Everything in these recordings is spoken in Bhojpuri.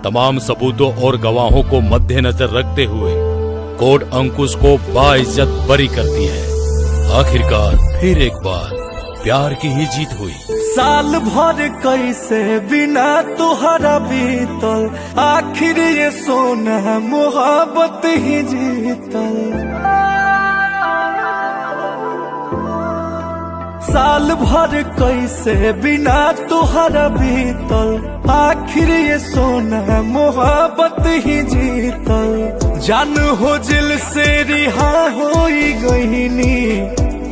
तमाम सबूतों और गवाहों को मद्देनजर रखते हुए कोर्ट अंकुश को बाइज्जत बरी करती है। आखिरकार फिर एक बार प्यार की ही जीत हुई। साल भर कैसे बिना तुहरा बीतल, आखिर ये सोना मोहब्बत ही जीतल। साल भर कैसे बिना तुहरा बीतल, आखिर ये सोना मोहब्बत ही जीतल। जान हो दिल से रिहा हो गईनी,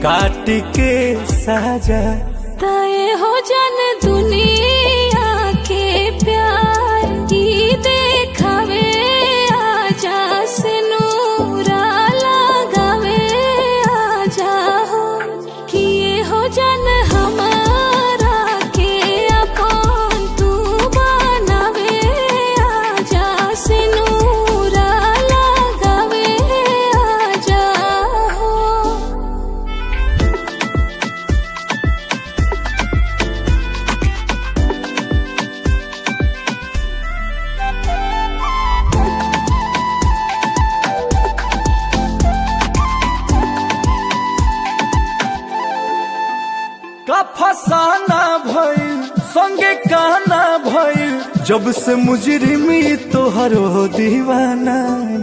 काट के साजा तय हो जन दुनिया के प्यार की देखावे, आजा से नूरा लगावे, आजा हो किए हो जन हमारा के अपन तू बनावे, आजा से नूरा लगावे, आजा हो। का फसाना भइल संगे कहना भइल, जब से मुजरिमी तोहरो दीवाना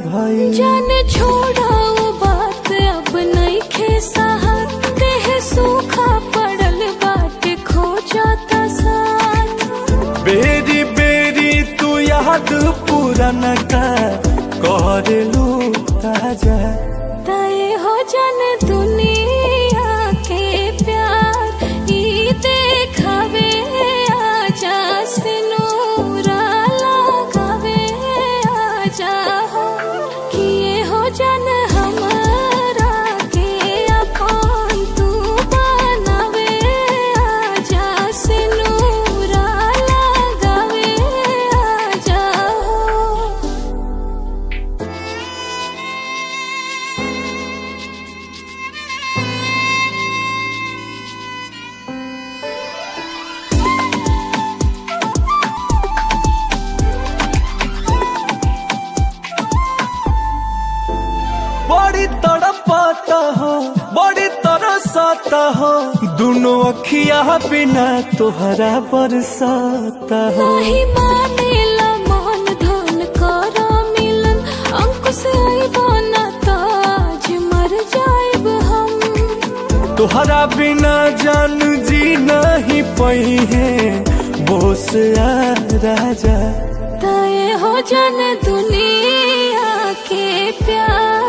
भइल। जान छोड़ा वो बात अब नहीं खे सहत, देह सूखा पड़ल बाटे खो जाता साथ। बेरी बेरी तू याद पुराना का कर लू ताजा, तय हो जन दुनिया के प्यार ई देखावे, आजा से नूरा लगावे, आजा हो किए हो जन हमारा के अपन तू बनावे, आजा से नूरा लगावे, आजा हो। बड़ी तड़पाता हो, बड़ी तरसाता हो, दोनों अखिया बिना तोहरा बरसाता हो। नहीं मानेला मन धन करा मिलन, अंकुश आइबो न तो आज मर जाइब हम। तोहरा बिना जान जी नहीं पई है, बोस आ राजा तय हो जन दुनिया के प्यार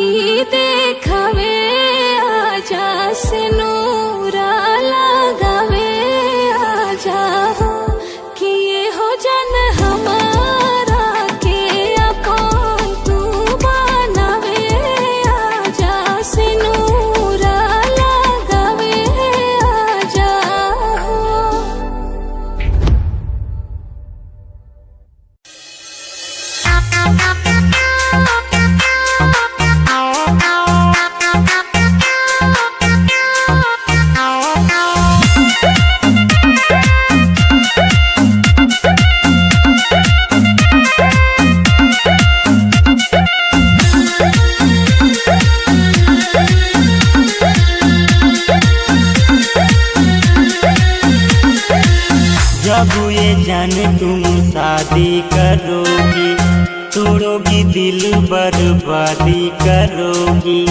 ई देखावे, आजा से नूरा लगावे, आजा हो किए हो जन हमारा के अपन तू बनावे, आजा से नूरा लगावे, आजा हो। जब ये जाने तुम शादी करोगी, तोड़ोगी दिल बर्बादी करोगी।